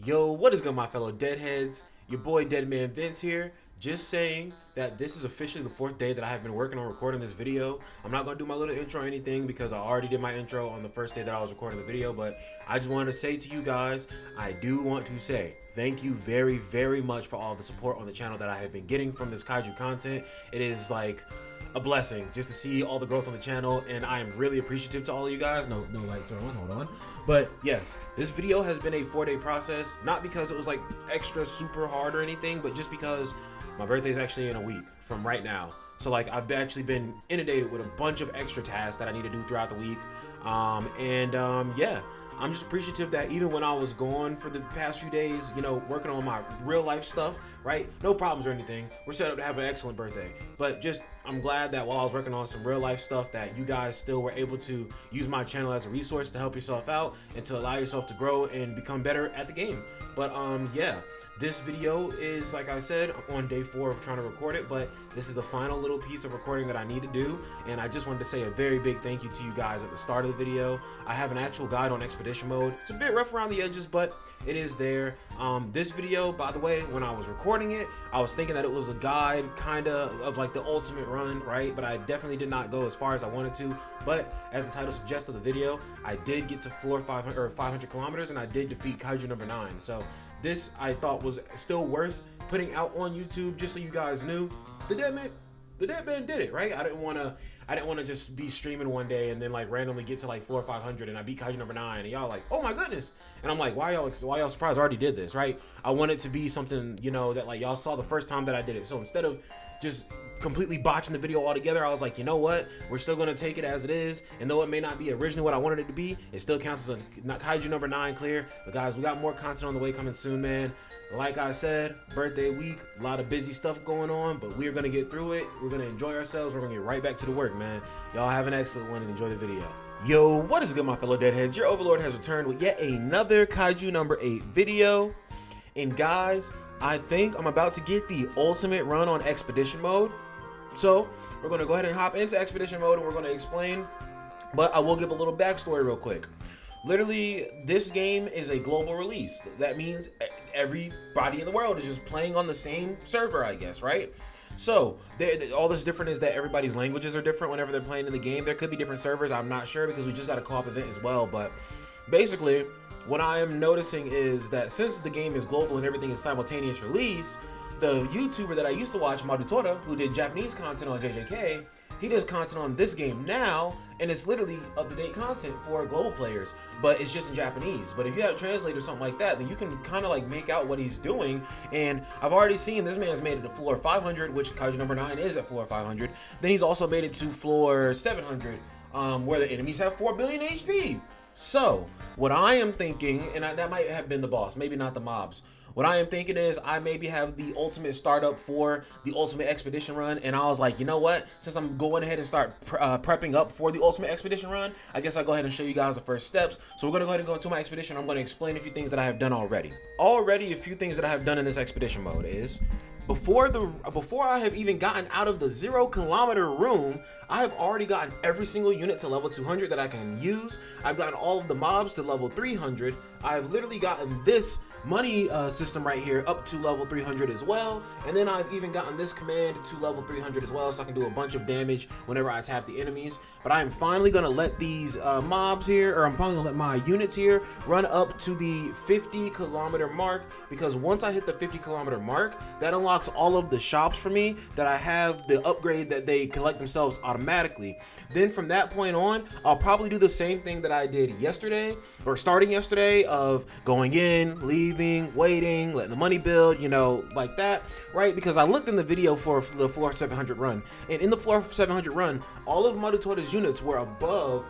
Yo, what is good, my fellow deadheads? Your boy DEADMANVINCE here. Just saying that this is officially the 4th day that I have been working on recording this video. I'm not going to do my little intro or anything because I already did my intro on the first day that I was recording the video, but I just wanted to say to you guys, I do want to say thank you very, very much for all the support on the channel that I have been getting from this Kaiju content. It is like a blessing just to see all the growth on the channel, and I am really appreciative to all of you guys. No lights are on, hold on. But yes, this video has been a 4-day process, not because it was like extra super hard or anything, but just because my birthday is actually in a week from right now. So like I've actually been inundated with a bunch of extra tasks that I need to do throughout the week. Yeah, I'm just appreciative that even when I was gone for the past few days, you know, working on my real life stuff, right? No problems or anything. We're set up to have an excellent birthday. But just, I'm glad that while I was working on some real life stuff that you guys still were able to use my channel as a resource to help yourself out and to allow yourself to grow and become better at the game. But yeah, this video is, like I said, on day 4 of trying to record it, but this is the final little piece of recording that I need to do, and I just wanted to say a very big thank you to you guys at the start of the video. I have an actual guide on expedition mode. It's a bit rough around the edges, but it is there. This video, by the way, when I was recording it, I was thinking that it was a guide kind of like the ultimate run, right? But I definitely did not go as far as I wanted to. But as the title suggests of the video, I did get to floor 500 or 500 kilometers, and I did defeat Kaiju number 9. So this I thought was still worth putting out on YouTube, just so you guys knew the Deadman did it, right? I didn't want to just be streaming one day and then like randomly get to like floor 500 and I beat Kaiju number 9 and y'all like, oh my goodness, and I'm like, why y'all surprised? I already did this, right? I want it to be something, you know, that like y'all saw the first time that I did it. So instead of just completely botching the video altogether, I was like, you know what, we're still gonna take it as it is, and though it may not be originally what I wanted it to be, it still counts as a Kaiju number 9 clear. But guys, we got more content on the way coming soon, man. Like I said, birthday week, a lot of busy stuff going on, but we're gonna get through it. We're gonna enjoy ourselves. We're gonna get right back to the work, man. Y'all have an excellent one and enjoy the video. Yo, what is good, my fellow deadheads? Your overlord has returned with yet another Kaiju number 8 video. And guys, I think I'm about to get the ultimate run on expedition mode. So we're gonna go ahead and hop into expedition mode and we're gonna explain, but I will give a little backstory real quick. Literally, this game is a global release. That means everybody in the world is just playing on the same server, I guess, right? So all that's different is that everybody's languages are different whenever they're playing in the game. There could be different servers, I'm not sure, because we just got a co-op event as well. But basically, what I am noticing is that since the game is global and everything is simultaneous release, the YouTuber that I used to watch, Marutora, who did Japanese content on JJK, he does content on this game now, and it's literally up-to-date content for global players, but it's just in Japanese. But if you have a translator or something like that, then you can kind of like make out what he's doing. And I've already seen this man's made it to floor 500, which Kaiju number 9 is at floor 500. Then he's also made it to floor 700, where the enemies have 4 billion HP. So what I am thinking, and that might have been the boss, maybe not the mobs. What I am thinking is I maybe have the ultimate startup for the ultimate expedition run, and I was like, you know what? Since I'm going ahead and start prepping up for the ultimate expedition run, I guess I'll go ahead and show you guys the first steps. So we're gonna go ahead and go into my expedition. I'm gonna explain a few things that I have done already. A few things that I have done in this expedition mode is, before I have even gotten out of the 0-kilometer room, I have already gotten every single unit to level 200 that I can use. I've gotten all of the mobs to level 300. I've literally gotten this money system right here up to level 300 as well, and then I've even gotten this command to level 300 as well, so I can do a bunch of damage whenever I tap the enemies. But I am finally gonna let these mobs here, or I'm finally gonna let my units here run up to the 50-kilometer mark, because once I hit the 50-kilometer mark, that unlocks all of the shops for me that I have the upgrade that they collect themselves automatically. Then from that point on, I'll probably do the same thing that I did yesterday, or starting yesterday, of going in, leaving, waiting, letting the money build, you know, like that, right? Because I looked in the video for the floor 700 run, and in the floor 700 run, all of Marutora's units were above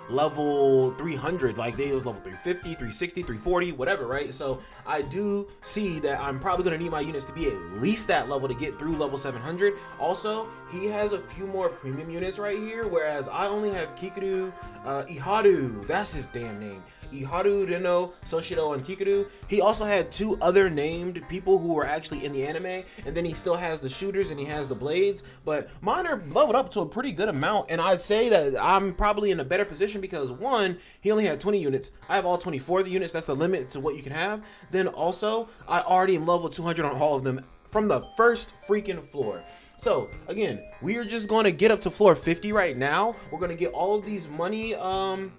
level 300. Like they was level 350, 360, 340, whatever, right? So I do see that I'm probably gonna need my units to be at least that level to get through level 700. Also, he has a few more premium units right here, whereas I only have Kikuru Iharu, that's his damn name. Iharu, Reno, Soshiro, and Kikudu. He also had 2 other named people who were actually in the anime, and then he still has the shooters and he has the blades, but mine are leveled up to a pretty good amount, and I'd say that I'm probably in a better position because 1, he only had 20 units. I have all 24 of the units. That's the limit to what you can have. Then also, I already am level 200 on all of them from the first freaking floor. So again, we are just going to get up to floor 50 right now. We're going to get all of these money, all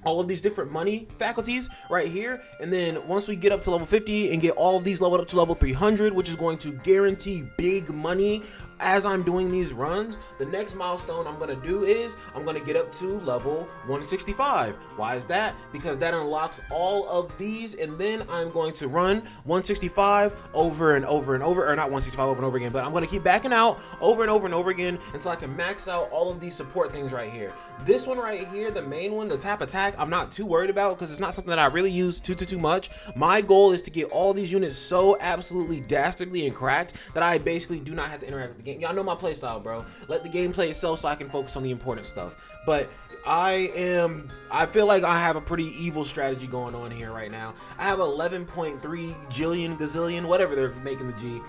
of these different money faculties right here, and then once we get up to level 50 and get all of these leveled up to level 300, which is going to guarantee big money as I'm doing these runs, the next milestone I'm gonna do is I'm gonna get up to level 165. Why is that? Because that unlocks all of these, and then I'm going to run 165 over and over and over, or not 165 over and over again, but I'm gonna keep backing out over and over and over again until I can max out all of these support things right here. This one right here, the main one, the tap attack, I'm not too worried about because it's not something that I really use too much. My goal is to get all these units so absolutely dastardly and cracked that I basically do not have to interact with the game. Y'all know my playstyle, bro. Let the game play itself so I can focus on the important stuff. But I feel like I have a pretty evil strategy going on here right now. I have 11.3 jillion, gazillion, whatever they're making the G,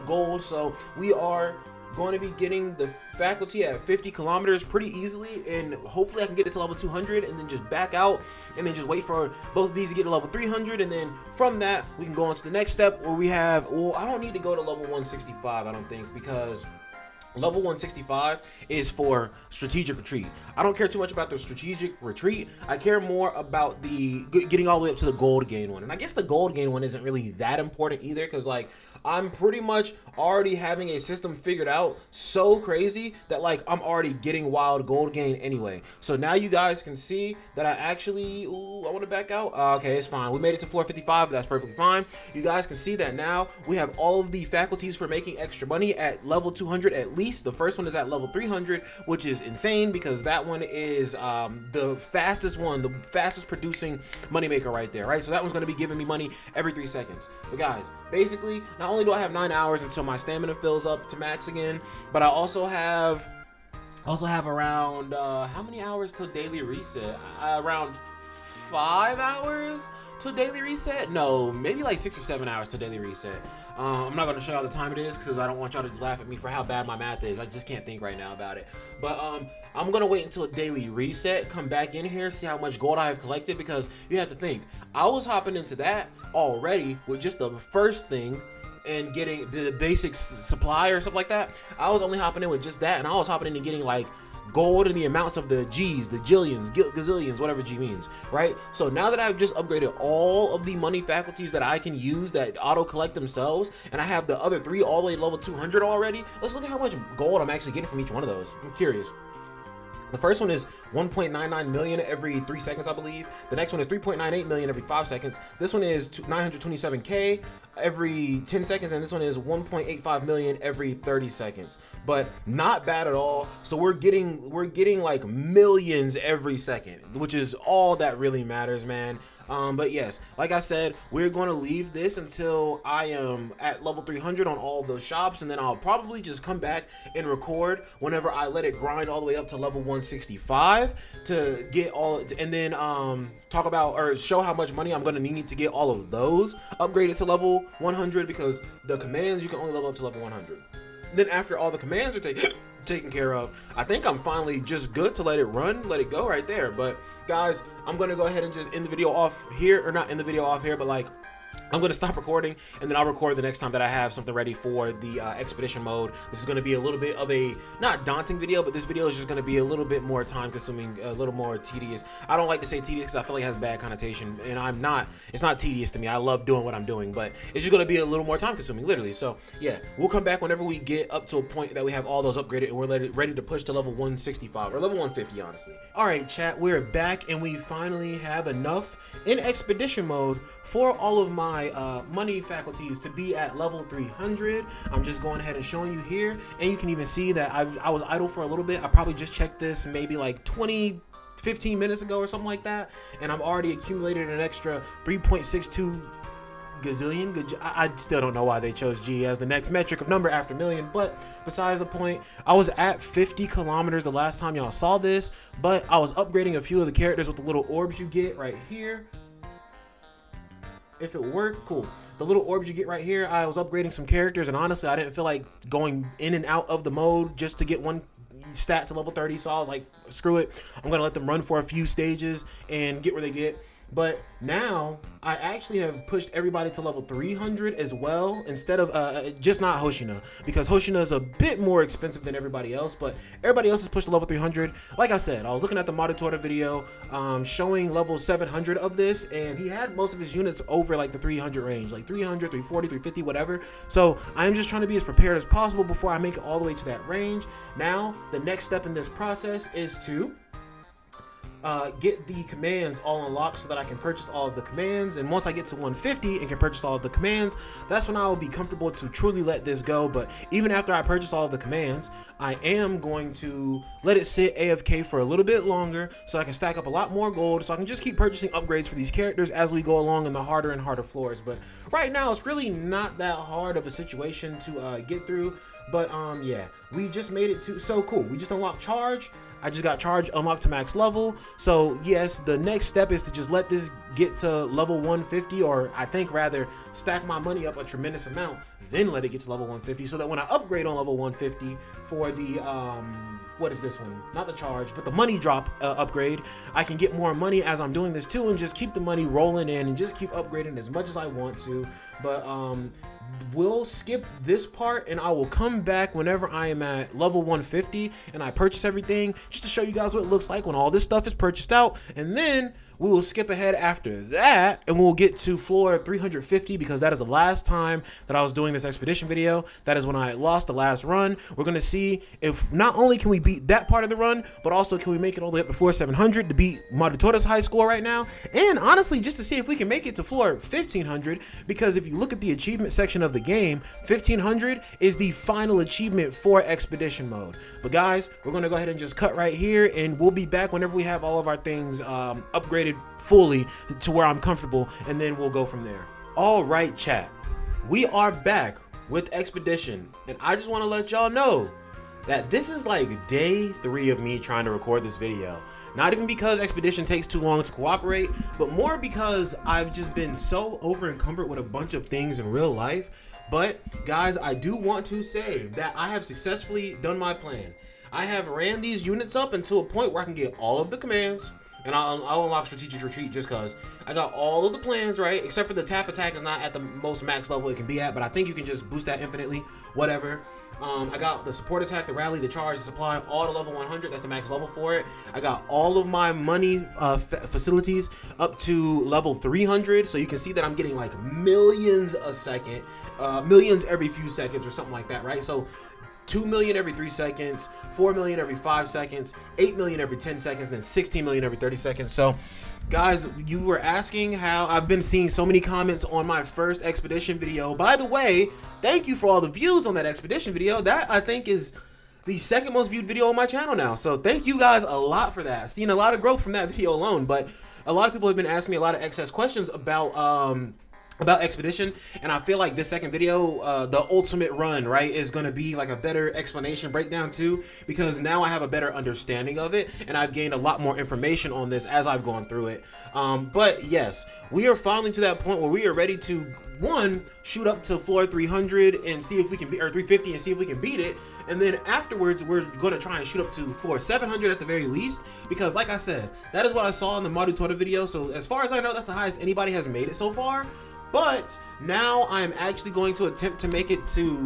gold. So we are going to be getting the faculty at 50 kilometers pretty easily, and hopefully I can get it to level 200 and then just back out and then just wait for both of these to get to level 300, and then from that we can go on to the next step where we have, well, I don't need to go to level 165, I don't think, because level 165 is for strategic retreat. I don't care too much about the strategic retreat. I care more about the getting all the way up to the gold gain one. And I guess the gold gain one isn't really that important either, because like I'm pretty much already having a system figured out so crazy that like I'm already getting wild gold gain anyway. So now you guys can see that I actually, ooh, I want to back out. Okay, it's fine. We made it to floor 55, but that's perfectly fine. You guys can see that now we have all of the faculties for making extra money at level 200 at least. The first one is at level 300, which is insane because that one is the fastest one, the fastest producing moneymaker right there, right? So that one's going to be giving me money every 3 seconds. But guys, basically, not only do I have 9 hours until my stamina fills up to max again, but I also have around how many hours till daily reset? Around 5 hours till daily reset? No, maybe like 6 or 7 hours till daily reset. I'm not going to show y'all the time it is because I don't want y'all to laugh at me for how bad my math is. I just can't think right now about it. But I'm going to wait until a daily reset, come back in here, see how much gold I have collected, because you have to think, I was hopping into that already with just the first thing and getting the basic supply or something like that. I was only hopping in with just that, and I was hopping in and getting like gold in the amounts of the G's, the jillions, gazillions, whatever G means, right? So now that I've just upgraded all of the money faculties that I can use that auto collect themselves, and I have the other 3 all the way to level 200 already, let's look at how much gold I'm actually getting from each one of those. I'm curious. The first one is 1.99 million every 3 seconds, I believe. The next one is 3.98 million every 5 seconds. This one is 927K every 10 seconds, and this one is 1.85 million every 30 seconds. But not bad at all. So we're getting like millions every second, which is all that really matters, man. But yes, like I said, we're going to leave this until I am at level 300 on all those shops, and then I'll probably just come back and record whenever I let it grind all the way up to level 165 to get all, and then talk about or show how much money I'm going to need to get all of those upgraded to level 100, because the commands, you can only level up to level 100. Then after all the commands are taken care of, I think I'm finally just good to let it run, let it go right there. But guys, I'm gonna go ahead and just end the video off here, or not end the video off here, but like I'm gonna stop recording, and then I'll record the next time that I have something ready for the expedition mode. This is gonna be a little bit of a not daunting video, but this video is just gonna be a little bit more time consuming, a little more tedious. I don't like to say tedious because I feel like it has bad connotation, and it's not tedious to me. I love doing what I'm doing, but it's just gonna be a little more time consuming, literally. So yeah, we'll come back whenever we get up to a point that we have all those upgraded and we're ready to push to level 165 or level 150, honestly. All right, chat, we're back, and we finally have enough in expedition mode for all of my money faculties to be at level 300. I'm just going ahead and showing you here, and you can even see that I was idle for a little bit. I probably just checked this maybe like 15 minutes ago or something like that, and I've already accumulated an extra 3.62 I still don't know why they chose G as the next metric of number after million, but besides the point, I was at 50 kilometers the last time y'all saw this, but I was upgrading a few of the characters with the little orbs you get right here. If it worked, cool. The little orbs you get right here, I was upgrading some characters, and honestly, I didn't feel like going in and out of the mode just to get one stat to level 30, so I was like, screw it. I'm gonna let them run for a few stages and get where they get. But now I actually have pushed everybody to level 300 as well, instead of just not Hoshina, because Hoshina is a bit more expensive than everybody else, but everybody else is pushed to level 300. Like I said, I was looking at the Modatora video showing level 700 of this, and he had most of his units over like the 300 range, like 300, 340, 350, whatever. So I'm just trying to be as prepared as possible before I make it all the way to that range. Now, the next step in this process is to get the commands all unlocked so that I can purchase all of the commands, and once I get to 150 and can purchase all of the commands, that's when I will be comfortable to truly let this go. But even after I purchase all of the commands, I am going to let it sit AFK for a little bit longer so I can stack up a lot more gold, so I can just keep purchasing upgrades for these characters as we go along in the harder and harder floors. But right now it's really not that hard of a situation to get through. But yeah, we just made it to, so cool, we just unlocked charge. I just got charge unlocked to max level. So yes, the next step is to just let this get to level 150, or I think rather stack my money up a tremendous amount, then let it get to level 150, so that when I upgrade on level 150 for the what is this one, not the charge but the money drop upgrade, I can get more money as I'm doing this too, and just keep the money rolling in and just keep upgrading as much as I want to. But we'll skip this part, and I will come back whenever I am at level 150 and I purchase everything, just to show you guys what it looks like when all this stuff is purchased out. And then we will skip ahead after that, and we'll get to floor 350, because that is the last time that I was doing this expedition video. That is when I lost the last run. We're gonna see if not only can we beat that part of the run, but also can we make it all the way up to floor 700 to beat Modatora's high score right now, and honestly just to see if we can make it to floor 1500, because if you look at the achievement section of the game, 1500 is the final achievement for expedition mode. But guys, we're gonna go ahead and just cut right here, and we'll be back whenever we have all of our things upgraded fully to where I'm comfortable, and then we'll go from there. All right, chat, we are back with expedition, and I just want to let y'all know that this is like day 3 of me trying to record this video. Not even because expedition takes too long to cooperate, but more because I've just been so over encumbered with a bunch of things in real life. But guys, I do want to say that I have successfully done my plan. I have ran these units up until a point where I can get all of the commands, and I'll unlock strategic retreat just cause I got all of the plans right, except for the tap attack is not at the most max level it can be at, but I think you can just boost that infinitely, whatever. I got the support attack, the rally, the charge, the supply, all to level 100. That's the max level for it. I got all of my money facilities up to level 300, so you can see that I'm getting like millions a second, millions every few seconds or something like that, right? So 2 million every 3 seconds, 4 million every 5 seconds, 8 million every 10 seconds, then 16 million every 30 seconds. So guys, you were asking how I've been seeing so many comments on my first expedition video. By the way, thank you for all the views on that expedition video. That I think is the second most viewed video on my channel now. So thank you guys a lot for that. Seen a lot of growth from that video alone, but a lot of people have been asking me a lot of excess questions about expedition, and I feel like this second video, the ultimate run, right, is gonna be like a better explanation breakdown too, because now I have a better understanding of it, and I've gained a lot more information on this as I've gone through it. But yes, we are finally to that point where we are ready to, one, shoot up to floor 300 and see if we can beat, or 350 and see if we can beat it, and then afterwards we're going to try and shoot up to floor 700 at the very least, because like I said, that is what I saw in the Modatora video. So as far as I know, that's the highest anybody has made it so far. But now I'm actually going to attempt to make it to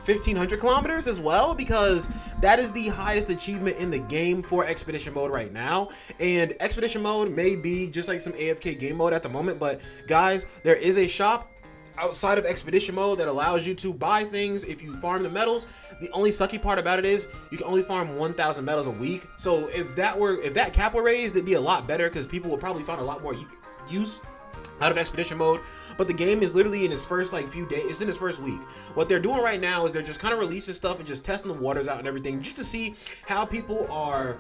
1500 kilometers as well, because that is the highest achievement in the game for expedition mode right now. And expedition mode may be just like some AFK game mode at the moment, but guys, there is a shop outside of expedition mode that allows you to buy things if you farm the medals. The only sucky part about it is you can only farm 1,000 medals a week. So if that cap were raised, it'd be a lot better, because people would probably find a lot more use out of expedition mode. But the game is literally in its first like few days, it's in its first week. What they're doing right now is they're just kind of releasing stuff and just testing the waters out and everything, just to see how people are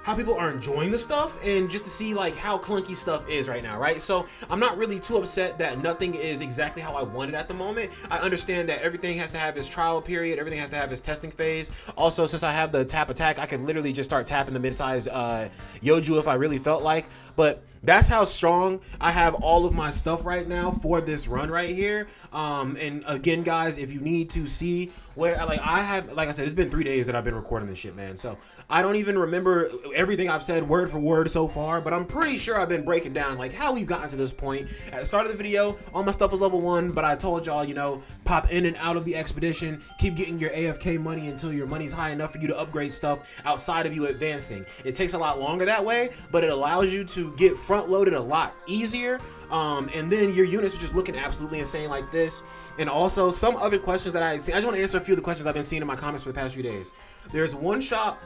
how people are enjoying the stuff and just to see like how clunky stuff is right now, right? So I'm not really too upset that nothing is exactly how I want it at the moment. I understand that everything has to have its trial period, everything has to have its testing phase. Also, since I have the tap attack, I can literally just start tapping the mid-size Yoju if I really felt like. But that's how strong I have all of my stuff right now for this run right here. And again, guys, if you need to see where like I said, it's been 3 days that I've been recording this shit, man. So I don't even remember everything I've said word for word so far, but I'm pretty sure I've been breaking down like how we've gotten to this point. At the start of the video, all my stuff was level 1, but I told y'all, you know, pop in and out of the expedition, keep getting your AFK money until your money's high enough for you to upgrade stuff outside of you advancing. It takes a lot longer that way, but it allows you to get front loaded a lot easier. And then your units are just looking absolutely insane like this. And also some other questions that I just want to answer a few of the questions I've been seeing in my comments for the past few days. There's one shop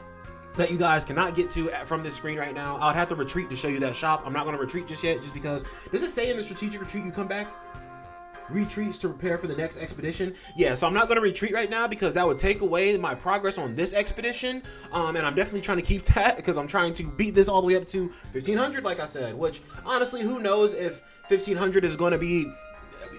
that you guys cannot get to from this screen right now. I'd have to retreat to show you that shop. I'm not going to retreat just yet, just because does it say in the strategic retreat you come back? Retreats to prepare for the next expedition. Yeah, so I'm not going to retreat right now because that would take away my progress on this expedition. And I'm definitely trying to keep that because I'm trying to beat this all the way up to 1500, like I said, which honestly, who knows if 1500 is going to be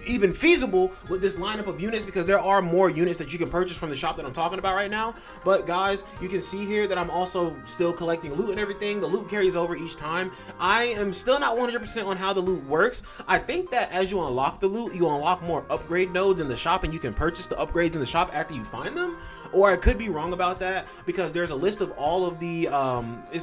even feasible with this lineup of units, because there are more units that you can purchase from the shop that I'm talking about right now. But guys, you can see here that I'm also still collecting loot and everything. The loot carries over each time. I am still not 100% on how the loot works. I think that as you unlock the loot, you unlock more upgrade nodes in the shop and you can purchase the upgrades in the shop after you find them. Or I could be wrong about that, because there's a list of all of the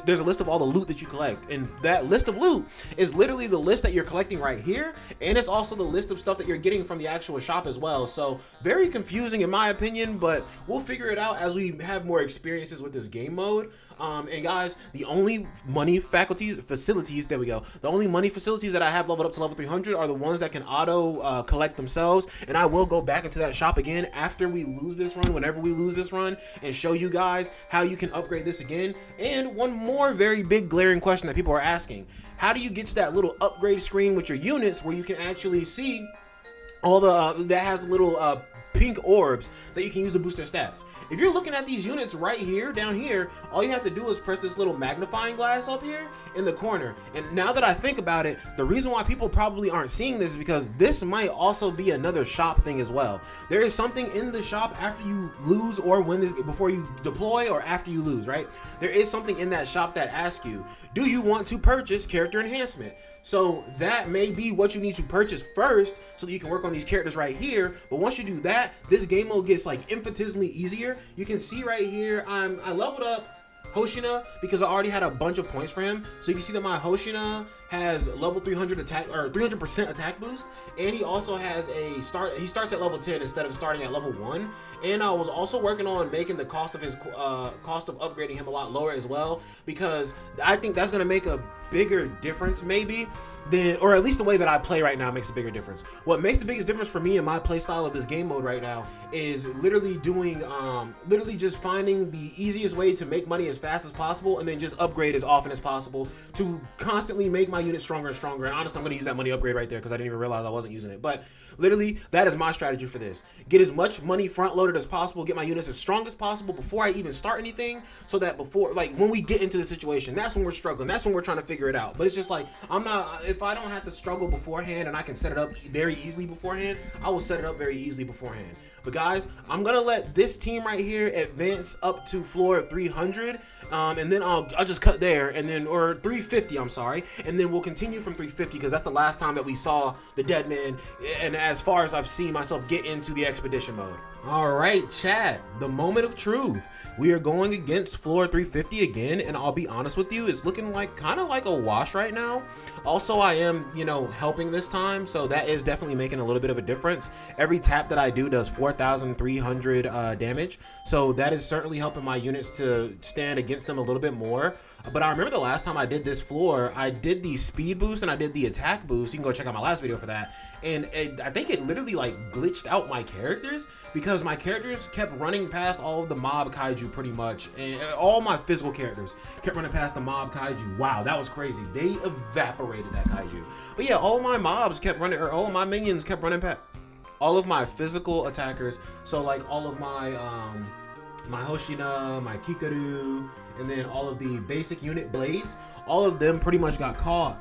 there's a list of all the loot that you collect, and that list of loot is literally the list that you're collecting right here, and it's also the list of stuff that you're getting from the actual shop as well. So very confusing in my opinion, but we'll figure it out as we have more experiences with this game mode. And guys, the only money facilities, there we go. The only money facilities that I have leveled up to level 300 are the ones that can auto collect themselves. And I will go back into that shop again after we lose this run, whenever we lose this run, and show you guys how you can upgrade this again. And one more very big glaring question that people are asking: how do you get to that little upgrade screen with your units where you can actually see all the that has little pink orbs that you can use to boost their stats? If you're looking at these units right here, down here, all you have to do is press this little magnifying glass up here in the corner. And now that I think about it, the reason why people probably aren't seeing this is because this might also be another shop thing as well. There is something in the shop after you lose or win this, before you deploy or after you lose, right? There is something in that shop that asks you, do you want to purchase character enhancement? So that may be what you need to purchase first so that you can work on these characters right here. But once you do that, this game mode gets like infinitesimally easier. You can see right here, I leveled up Hoshina because I already had a bunch of points for him. So you can see that my Hoshina has level 300 attack, or 300% attack boost, and he also has he starts at level 10 instead of starting at level 1. And I was also working on making the cost of his cost of upgrading him a lot lower as well, because I think that's going to make a bigger difference maybe than, or at least the way that I play right now makes a bigger difference. What makes the biggest difference for me in my play style of this game mode right now is literally doing literally just finding the easiest way to make money as fast as possible, and then just upgrade as often as possible to constantly make my unit stronger and stronger. And honestly, I'm going to use that money upgrade right there because I didn't even realize I wasn't using it. But literally, that is my strategy for this. Get as much money front loaded as possible, get my units as strong as possible before I even start anything, so that before, like, when we get into the situation, that's when we're struggling, that's when we're trying to figure it out. But it's just like, if I don't have to struggle beforehand and I can set it up very easily beforehand, I will set it up very easily beforehand. But guys, I'm gonna let this team right here advance up to floor 300, and then I'll just cut there, and then, or 350, I'm sorry, and then we'll continue from 350 because that's the last time that we saw the dead man, and as far as I've seen myself get into the expedition mode. All right, chat, the moment of truth. We are going against floor 350 again, and I'll be honest with you, it's looking like kind of like a wash right now. Also, I am, you know, helping this time, so that is definitely making a little bit of a difference. Every tap that I do does 4,300 damage, so that is certainly helping my units to stand against them a little bit more. But I remember the last time I did this floor, I did the speed boost and I did the attack boost. You can go check out my last video for that. And I think it literally like glitched out my characters, because my characters kept running past all of the mob kaiju pretty much. And all my physical characters kept running past the mob kaiju. Wow, that was crazy. They evaporated that kaiju. But yeah, all my mobs kept running, or all of my minions kept running past all of my physical attackers. So like all of my my Hoshina, my Kikaru, and then all of the basic unit blades, all of them pretty much got caught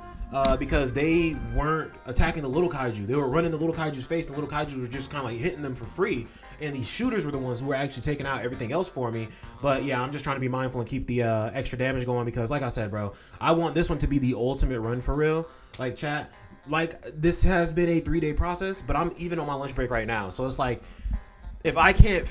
because they weren't attacking the little kaiju. They were running the little kaiju's face, and the little kaiju was just kind of like hitting them for free. And these shooters were the ones who were actually taking out everything else for me. But yeah, I'm just trying to be mindful and keep the extra damage going because, like I said, bro, I want this one to be the ultimate run for real. Like, chat, like, this has been a 3-day process, but I'm even on my lunch break right now. So it's like, if I can't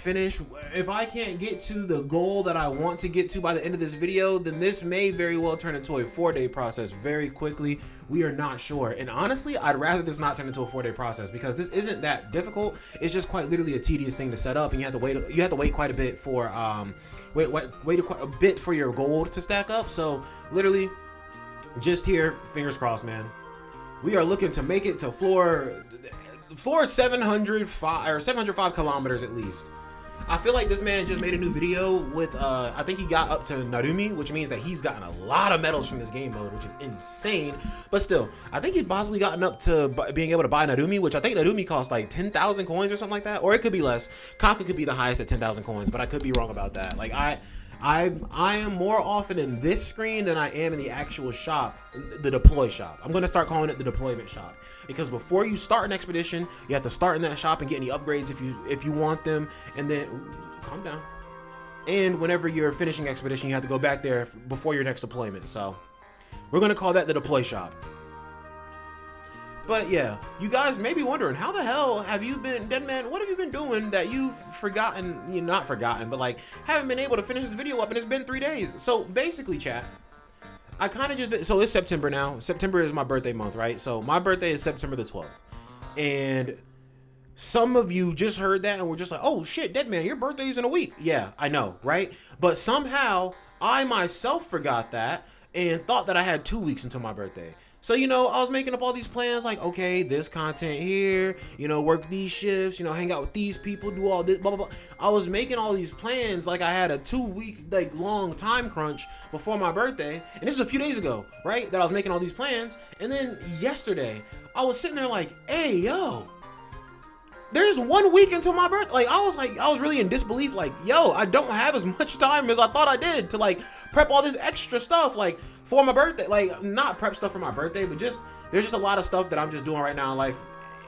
get to the goal that I want to get to by the end of this video, then this may very well turn into a 4-day process very quickly. We are not sure. And honestly, I'd rather this not turn into a 4-day process because this isn't that difficult. It's just quite literally a tedious thing to set up, and you have to wait quite a bit for wait quite a bit for your gold to stack up. So literally, just here, fingers crossed, man. We are looking to make it to floor 705 or 705 kilometers at least. I feel like this man just made a new video with I think he got up to Narumi, which means that he's gotten a lot of medals from this game mode, which is insane. But still, I think he'd possibly gotten up to being able to buy Narumi, which I think Narumi costs like 10,000 coins or something like that, or it could be less. Kaka could be the highest at 10,000 coins, but I could be wrong about that. Like I am more often in this screen than I am in the actual shop, the deploy shop. I'm going to start calling it the deployment shop because before you start an expedition, you have to start in that shop and get any upgrades if you want them, and then calm down. And whenever you're finishing expedition, you have to go back there before your next deployment. So we're going to call that the deploy shop. But yeah, you guys may be wondering, how the hell have you been, Deadman, what have you been doing that you've forgotten, not forgotten, but like haven't been able to finish this video up, and it's been 3 days. So basically, chat, I kind of just, so it's September now. September is my birthday month, right? So my birthday is September the 12th. And some of you just heard that and were just like, oh shit, Deadman, your birthday is in a week. Yeah, I know, right? But somehow I myself forgot that and thought that I had 2 weeks until my birthday. So, I was making up all these plans like, okay, this content here, work these shifts, hang out with these people, do all this, blah, blah, blah. I was making all these plans like I had a 2-week, like, long time crunch before my birthday. And this is a few days ago, right, that I was making all these plans. And then yesterday, I was sitting there like, hey, yo, there's 1 week until my birthday. Like, I was really in disbelief. Like, yo, I don't have as much time as I thought I did to like prep all this extra stuff like for my birthday. Like, not prep stuff for my birthday, but just there's just a lot of stuff that I'm just doing right now in life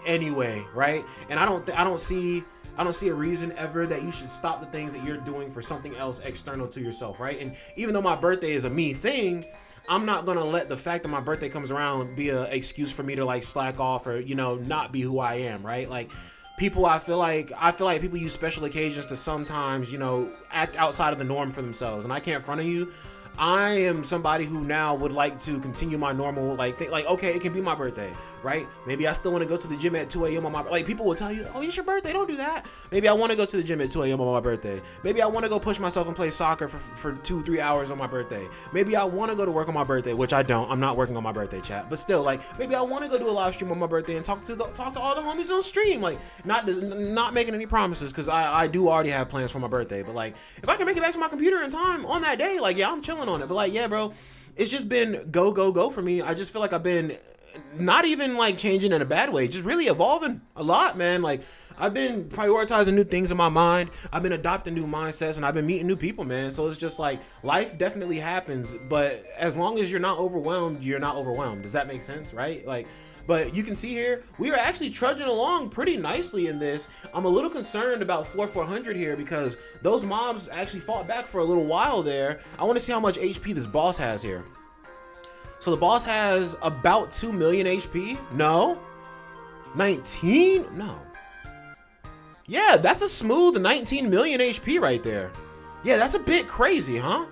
anyway, right? And I don't see a reason ever that you should stop the things that you're doing for something else external to yourself, right? And even though my birthday is a me thing, I'm not gonna let the fact that my birthday comes around be an excuse for me to like slack off or not be who I am, right? Like, people, I feel like people use special occasions to sometimes, act outside of the norm for themselves. And I can't front of you. I am somebody who now would like to continue my normal, okay, it can be my birthday, right? Maybe I still want to go to the gym at 2 a.m. on my, people will tell you, oh, it's your birthday, don't do that. Maybe I want to go to the gym at 2 a.m. on my birthday. Maybe I want to go push myself and play soccer for 2-3 hours on my birthday. Maybe I want to go to work on my birthday, which I don't. I'm not working on my birthday, chat. But still, maybe I want to go do a live stream on my birthday and talk to all the homies on stream. Not making any promises, because I do already have plans for my birthday. But if I can make it back to my computer in time on that day, yeah, I'm chilling on it. But yeah, bro, it's just been go for me. I just feel like I've been not even changing in a bad way, just really evolving a lot, man. I've been prioritizing new things in my mind. I've been adopting new mindsets, and I've been meeting new people, man. So it's just life definitely happens, but as long as you're not overwhelmed, you're not overwhelmed. Does that make sense, right? But you can see here, we are actually trudging along pretty nicely in this. I'm a little concerned about floor 400 here because those mobs actually fought back for a little while there. I want to see how much HP this boss has here. So the boss has about 2 million HP. No. 19? No. Yeah, that's a smooth 19 million HP right there. Yeah, that's a bit crazy, huh?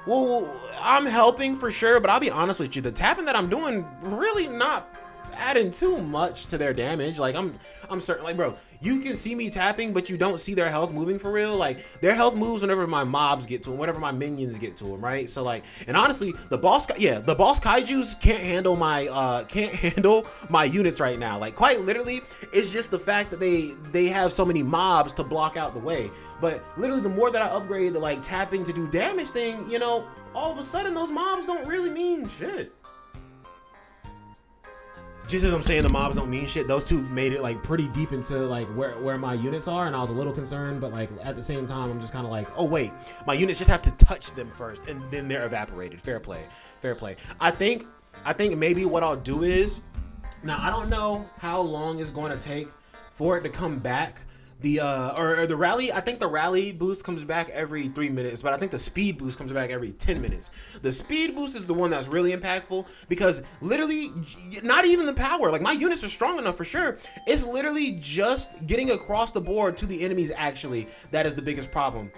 Well, I'm helping for sure, but I'll be honest with you, the tapping that I'm doing really not adding too much to their damage. I'm certain, bro, you can see me tapping, but you don't see their health moving for real. Their health moves whenever my mobs get to them, whenever my minions get to them, right? So and honestly, the boss kaijus can't handle my units right now. Quite literally, it's just the fact that they have so many mobs to block out the way. But literally, the more that I upgrade the tapping to do damage thing, all of a sudden those mobs don't really mean shit. just as I'm saying the mobs don't mean shit, those two made it like pretty deep into like where my units are, and I was a little concerned, but like at the same time I'm just kind of like, oh wait, my units just have to touch them first and then they're evaporated. Fair play. I think maybe what I'll do is, now I don't know how long it's going to take for it to come back. Or the rally, I think the rally boost comes back every 3 minutes, but I think the speed boost comes back every 10 minutes. The speed boost is the one that's really impactful because literally not even the power, like my units are strong enough for sure. It's literally just getting across the board to the enemies actually that is the biggest problem.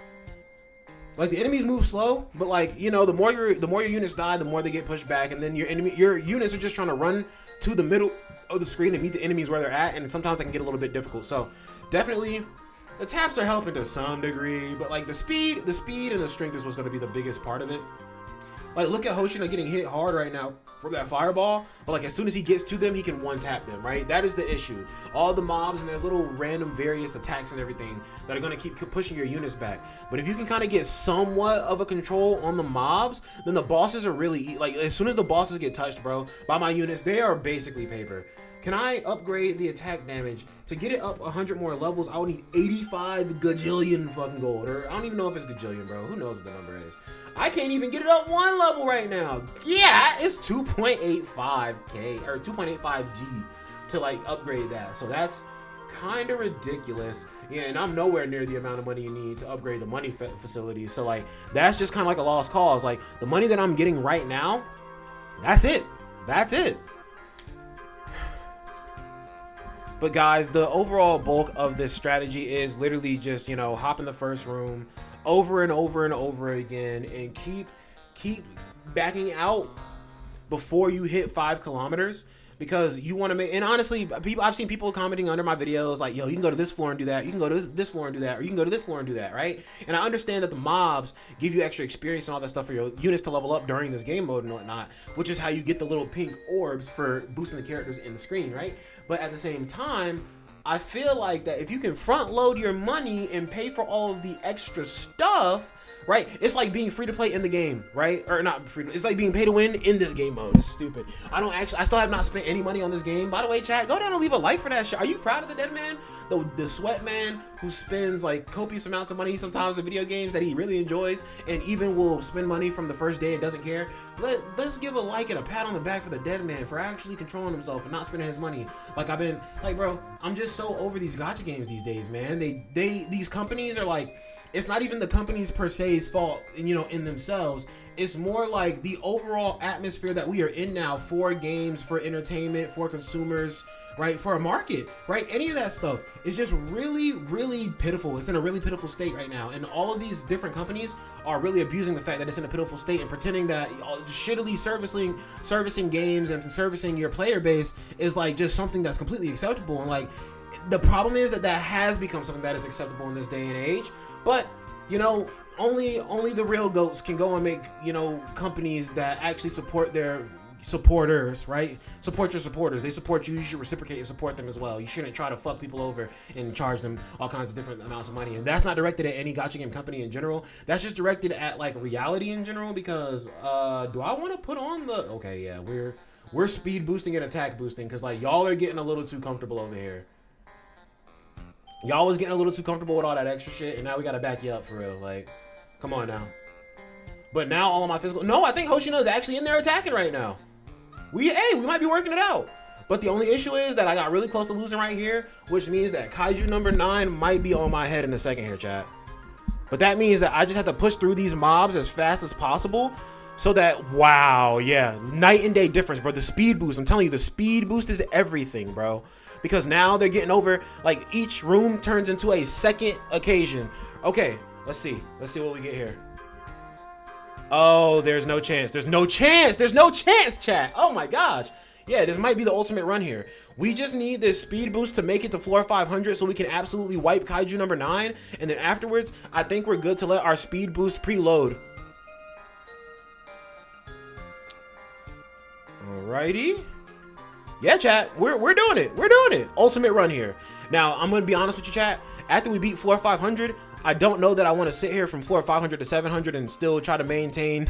Like the enemies move slow, but like, you know, the more your units die, the more they get pushed back, and then your units are just trying to run to the middle of the screen and meet the enemies where they're at, and sometimes it can get a little bit difficult. So definitely the taps are helping to some degree, but like the speed and the strength is what's going to be the biggest part of it. Like look at Hoshino getting hit hard right now from that fireball, but like as soon as he gets to them, he can one tap them, right? That is the issue. All the mobs and their little random various attacks and everything that are going to keep pushing your units back. But if you can kind of get somewhat of a control on the mobs, then the bosses are really, like as soon as the bosses get touched, bro, by my units, they are basically paper. Can I upgrade the attack damage? To get it up 100 more levels, I would need 85 gajillion fucking gold. Or I don't even know if it's gajillion, bro. Who knows what the number is? I can't even get it up one level right now. Yeah, it's 2.85k or 2.85g to like upgrade that. So that's kind of ridiculous. Yeah, and I'm nowhere near the amount of money you need to upgrade the money facilities. So like that's just kind of like a lost cause. Like the money that I'm getting right now, that's it. That's it. But guys, the overall bulk of this strategy is literally just, you know, hop in the first room over and over and over again and keep backing out before you hit 5 kilometers, because you want to make, and honestly, I've seen people commenting under my videos like, yo, you can go to this floor and do that, you can go to this floor and do that, or you can go to this floor and do that, right? And I understand that the mobs give you extra experience and all that stuff for your units to level up during this game mode and whatnot, which is how you get the little pink orbs for boosting the characters in the screen, right? But at the same time, I feel like that if you can front load your money and pay for all of the extra stuff, right? It's like being free to play in the game, right? Or not free to, it's like being pay to win in this game mode. It's stupid. I still have not spent any money on this game. By the way, chat, go down and leave a like for that shit. Are you proud of the dead man? The sweat man who spends like copious amounts of money sometimes in video games that he really enjoys, and even will spend money from the first day and doesn't care. Let's give a like and a pat on the back for the dead man for actually controlling himself and not spending his money. Like I've been like, bro, I'm just so over these gacha games these days, man. These companies are like, it's not even the companies per se's fault, you know, in themselves. It's more like the overall atmosphere that we are in now for games, for entertainment, for consumers, right? For a market, right? Any of that stuff is just really, really pitiful. It's in a really pitiful state right now. And all of these different companies are really abusing the fact that it's in a pitiful state and pretending that shittily servicing games and servicing your player base is like just something that's completely acceptable. And like, the problem is that has become something that is acceptable in this day and age. But, you know, only the real goats can go and make, you know, companies that actually support their supporters, right? Support your supporters. They support you. You should reciprocate and support them as well. You shouldn't try to fuck people over and charge them all kinds of different amounts of money. And that's not directed at any gacha game company in general. That's just directed at like reality in general, because do I want to put on the, okay, yeah, we're speed boosting and attack boosting, because like y'all are getting a little too comfortable over here. Y'all was getting a little too comfortable with all that extra shit, and now we gotta back you up for real. Like, come on now. But now all of my physical, no, I think Hoshino is actually in there attacking right now. We might be working it out. But the only issue is that I got really close to losing right here, which means that Kaiju number 9 might be on my head in a second here, chat. But that means that I just have to push through these mobs as fast as possible, so that, wow, yeah, night and day difference, bro. The speed boost, I'm telling you, the speed boost is everything, bro. Because now they're getting over, like, each room turns into a second occasion. Okay, let's see what we get here. Oh, there's no chance. There's no chance, chat. Oh my gosh. Yeah, this might be the ultimate run here. We just need this speed boost to make it to floor 500 so we can absolutely wipe Kaiju number 9. And then afterwards, I think we're good to let our speed boost preload. Alrighty. Yeah, chat, we're doing it. We're doing it. Ultimate run here. Now, I'm going to be honest with you, chat. After we beat floor 500, I don't know that I want to sit here from floor 500 to 700 and still try to maintain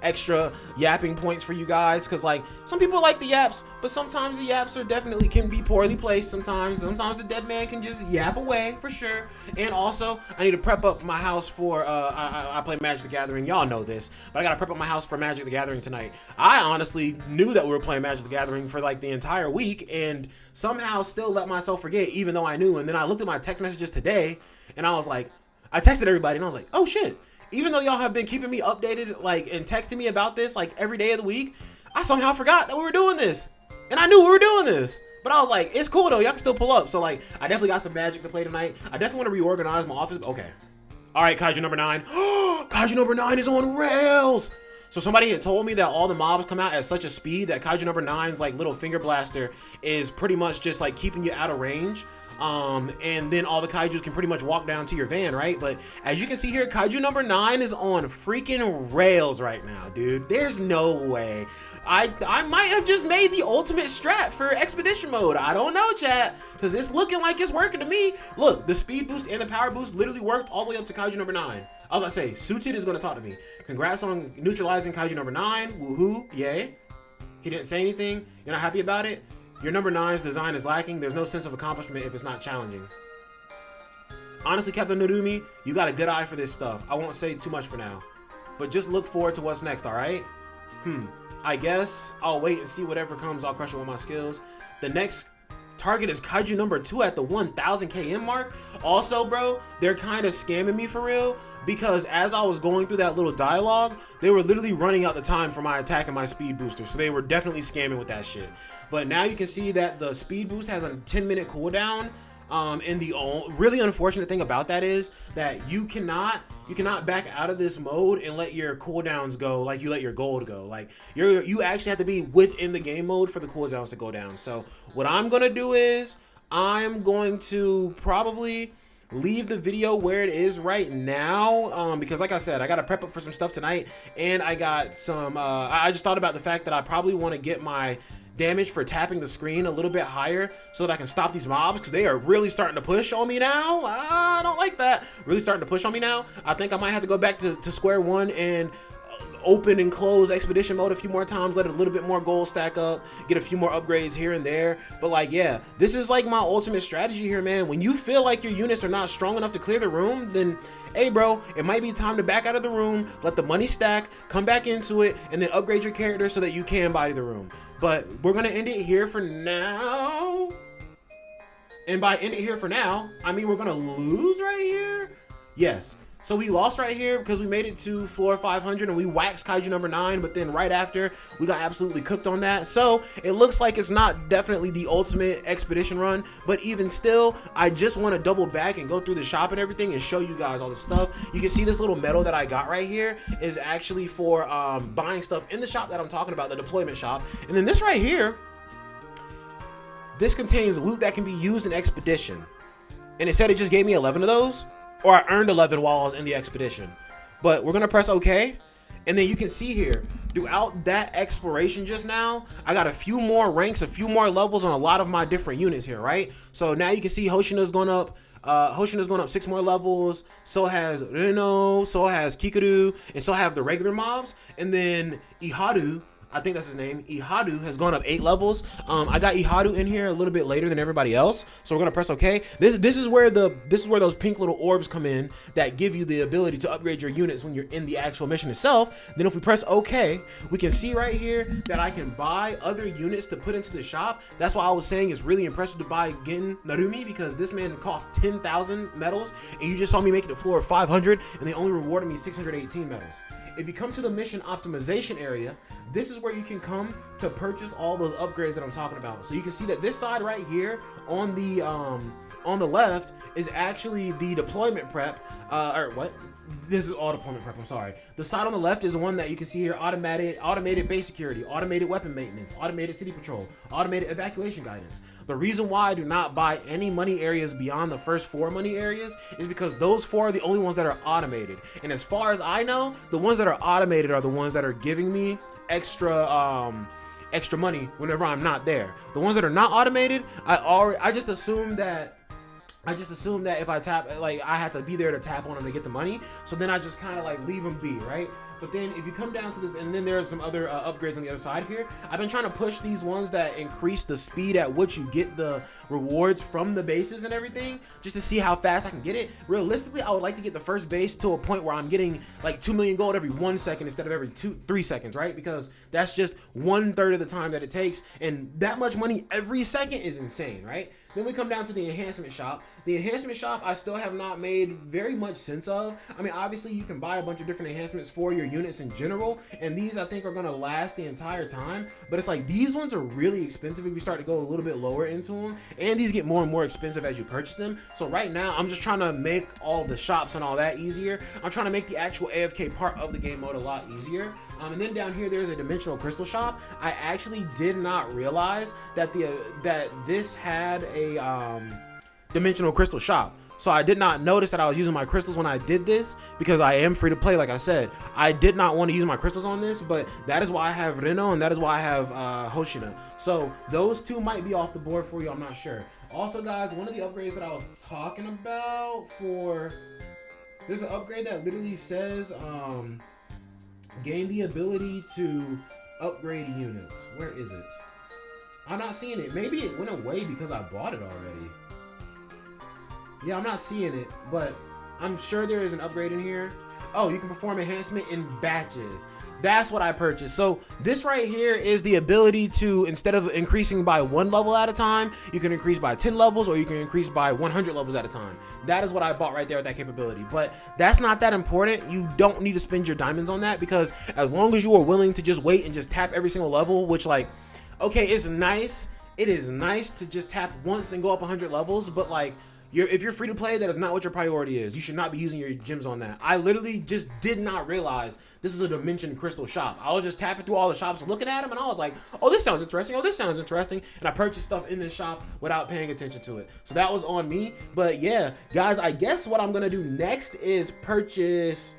extra yapping points for you guys, because like some people like the yaps, but sometimes the yaps are definitely can be poorly placed. Sometimes the dead man can just yap away for sure. And also I need to prep up my house for I play Magic the Gathering. Y'all know this, but I gotta prep up my house for Magic the Gathering tonight. I honestly knew that we were playing Magic the Gathering for like the entire week and somehow still let myself forget, even though I knew. And then I looked at my text messages today and I was like, I texted everybody and I was like, oh shit, even though y'all have been keeping me updated like and texting me about this like every day of the week, I somehow forgot that we were doing this. And I knew we were doing this, but I was like, it's cool though, y'all can still pull up. So like I definitely got some Magic to play tonight. I definitely want to reorganize my office. Okay, all right, Kaiju number 9. Kaiju number 9 is on rails. So somebody had told me that all the mobs come out at such a speed that Kaiju number 9's like little finger blaster is pretty much just like keeping you out of range. And then all the Kaijus can pretty much walk down to your van, right? But as you can see here, Kaiju number 9 is on freaking rails right now, dude. There's no way. I might have just made the ultimate strat for expedition mode. I don't know, chat, because it's looking like it's working to me. Look, the speed boost and the power boost literally worked all the way up to Kaiju number 9. I was about to say, Suited is going to talk to me. Congrats on neutralizing Kaiju number 9. Woohoo, yay. He didn't say anything. You're not happy about it? Your number 9's design is lacking. There's no sense of accomplishment if it's not challenging. Honestly, Captain Narumi, you got a good eye for this stuff. I won't say too much for now, but just look forward to what's next, all right? I guess I'll wait and see whatever comes. I'll crush it with my skills. The next target is Kaiju number 2 at the 1000 KM mark. Also, bro, they're kind of scamming me for real, because as I was going through that little dialogue, they were literally running out the time for my attack and my speed booster. So they were definitely scamming with that shit. But now you can see that the speed boost has a 10-minute cooldown. And the really unfortunate thing about that is that you cannot back out of this mode and let your cooldowns go like you let your gold go. Like you actually have to be within the game mode for the cooldowns to go down. So what I'm gonna do is I'm going to probably leave the video where it is right now, because like I said, I gotta prep up for some stuff tonight, and I got some I just thought about the fact that I probably want to get my damage for tapping the screen a little bit higher so that I can stop these mobs, because they are really starting to push on me now. I don't like that. Really starting to push on me now. I think I might have to go back to square one and open and close expedition mode a few more times, let a little bit more gold stack up, get a few more upgrades here and there. But like, yeah, this is like my ultimate strategy here, man. When you feel like your units are not strong enough to clear the room, then hey bro, it might be time to back out of the room, let the money stack, come back into it, and then upgrade your character so that you can body the room. But we're gonna end it here for now. And by end it here for now, I mean we're gonna lose right here. Yes. So we lost right here because we made it to floor 500 and we waxed Kaiju number 9, but then right after we got absolutely cooked on that. So it looks like it's not definitely the ultimate expedition run, but even still, I just want to double back and go through the shop and everything and show you guys all the stuff. You can see this little medal that I got right here is actually for buying stuff in the shop that I'm talking about, the deployment shop. And then this right here, this contains loot that can be used in expedition. And it said it just gave me 11 of those. Or I earned 11 while I was in the expedition. But we're gonna press OK, and then you can see here throughout that exploration just now, I got a few more ranks, a few more levels on a lot of my different units here, right? So now you can see Hoshina's going up. Hoshina's going up 6 more levels. So has Reno, so has Kikaru, and so have the regular mobs. And then Iharu, I think that's his name, Iharu, has gone up 8 levels. I got Iharu in here a little bit later than everybody else, so we're gonna press OK. This is where those pink little orbs come in that give you the ability to upgrade your units when you're in the actual mission itself. Then if we press OK, we can see right here that I can buy other units to put into the shop. That's why I was saying it's really impressive to buy Gen Narumi, because this man costs 10,000 medals, and you just saw me make it to floor 500, and they only rewarded me 618 medals. If you come to the mission optimization area, this is where you can come to purchase all those upgrades that I'm talking about. So you can see that this side right here on the left is actually the deployment prep, or what? This is all deployment prep, I'm sorry. The side on the left is the one that you can see here, automated base security, automated weapon maintenance, automated city patrol, automated evacuation guidance. The reason why I do not buy any money areas beyond the first 4 money areas is because those 4 are the only ones that are automated. And as far as I know, the ones that are automated are the ones that are giving me extra money whenever I'm not there. The ones that are not automated, I just assume that I just assumed that if I tap, like, I had to be there to tap on him to get the money. So then I just kind of like leave him be, right? But then if you come down to this, and then there's some other upgrades on the other side here. I've been trying to push these ones that increase the speed at which you get the rewards from the bases and everything, just to see how fast I can get it. Realistically, I would like to get the first base to a point where I'm getting like 2 million gold every 1 second instead of every 3 seconds, right? Because that's just 1/3 of the time that it takes, and that much money every second is insane, right? Then we come down to the enhancement shop. The enhancement shop I still have not made very much sense of. I mean, obviously you can buy a bunch of different enhancements for your units in general, and these I think are gonna last the entire time, but it's like these ones are really expensive if you start to go a little bit lower into them, and these get more and more expensive as you purchase them. So right now I'm just trying to make all the shops and all that easier. I'm trying to make the actual AFK part of the game mode a lot easier. And then down here there's a dimensional crystal shop. I actually did not realize that this had a dimensional crystal shop. So I did not notice that I was using my crystals when I did this, because I am free to play. Like I said, I did not want to use my crystals on this, but that is why I have Reno and that is why I have Hoshina. So those two might be off the board for you, I'm not sure. Also guys, one of the upgrades that I was talking about there's an upgrade that literally says gain the ability to upgrade units. Where is it? I'm not seeing it. Maybe it went away because I bought it already. Yeah, I'm not seeing it, but I'm sure there is an upgrade in here. Oh, you can perform enhancement in batches. That's what I purchased. So this right here is the ability to, instead of increasing by 1 level at a time, you can increase by 10 levels, or you can increase by 100 levels at a time. That is what I bought right there with that capability. But that's not that important. You don't need to spend your diamonds on that, because as long as you are willing to just wait and just tap every single level, which, like, okay, it's nice. It is nice to just tap once and go up 100 levels, but like, if you're free to play, that is not what your priority is. You should not be using your gems on that. I literally just did not realize this is a dimension crystal shop. I was just tapping through all the shops, looking at them, and I was like, oh, this sounds interesting. Oh, this sounds interesting. And I purchased stuff in this shop without paying attention to it. So that was on me. But yeah, guys, I guess what I'm going to do next is purchase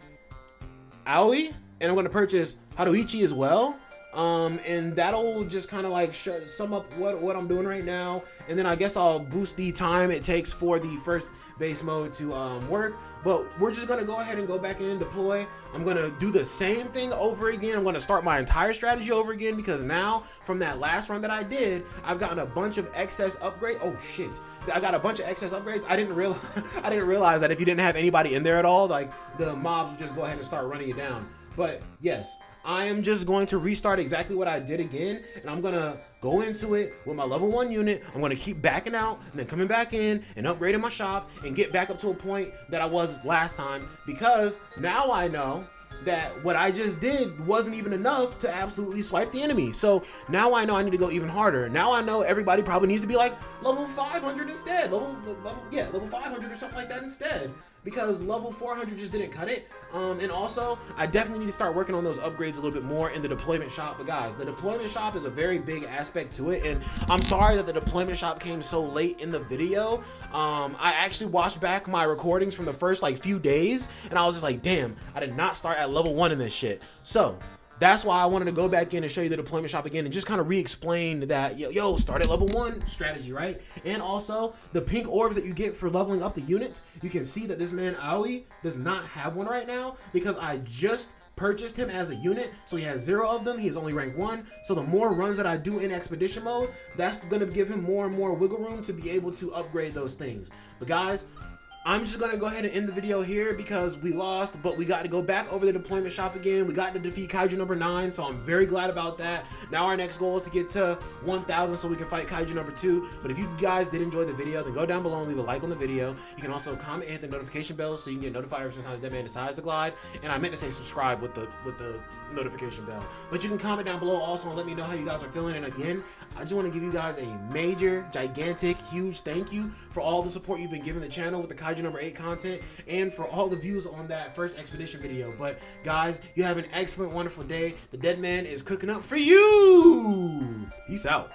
Aoi, and I'm going to purchase Haruichi as well. And that'll just kind of like sum up what I'm doing right now, and then I guess I'll boost the time it takes for the first base mode to work. But we're just gonna go ahead and go back in, deploy. I'm gonna do the same thing over again. I'm gonna start my entire strategy over again, because now from that last run that I did, I've gotten a bunch of excess upgrades. Oh shit, I got a bunch of excess upgrades. I didn't realize that if you didn't have anybody in there at all, like, the mobs would just go ahead and start running it down. But yes, I am just going to restart exactly what I did again, and I'm gonna go into it with my level 1 unit. I'm gonna keep backing out and then coming back in and upgrading my shop and get back up to a point that I was last time, because now I know that what I just did wasn't even enough to absolutely swipe the enemy. So now I know I need to go even harder. Now I know everybody probably needs to be like level 500 instead, level 500 or something like that instead, because level 400 just didn't cut it. And also I definitely need to start working on those upgrades a little bit more in the deployment shop. But guys, the deployment shop is a very big aspect to it, and I'm sorry that the deployment shop came so late in the video. I actually watched back my recordings from the first like few days, and I was just like, damn, I did not start at level 1 in this shit. So that's why I wanted to go back in and show you the deployment shop again, and just kind of re-explain that, yo, start at level 1 strategy, right? And also the pink orbs that you get for leveling up the units. You can see that this man Aoi does not have one right now, because I just purchased him as a unit, so he has 0 of them. He is only rank 1. So the more runs that I do in expedition mode, that's going to give him more and more wiggle room to be able to upgrade those things. But guys, I'm just going to go ahead and end the video here, because we lost, but we got to go back over the deployment shop again. We got to defeat Kaiju number 9, so I'm very glad about that. Now our next goal is to get to 1,000 so we can fight Kaiju number 2. But if you guys did enjoy the video, then go down below and leave a like on the video. You can also comment and hit the notification bell so you can get notified every time Deadman decides to glide. And I meant to say subscribe with the notification bell. But you can comment down below also and let me know how you guys are feeling. And again, I just want to give you guys a major, gigantic, huge thank you for all the support you've been giving the channel with the Kaiju number 8 content, and for all the views on that first expedition video. But guys, you have an excellent, wonderful day. The Deadman is cooking up for you. Peace out.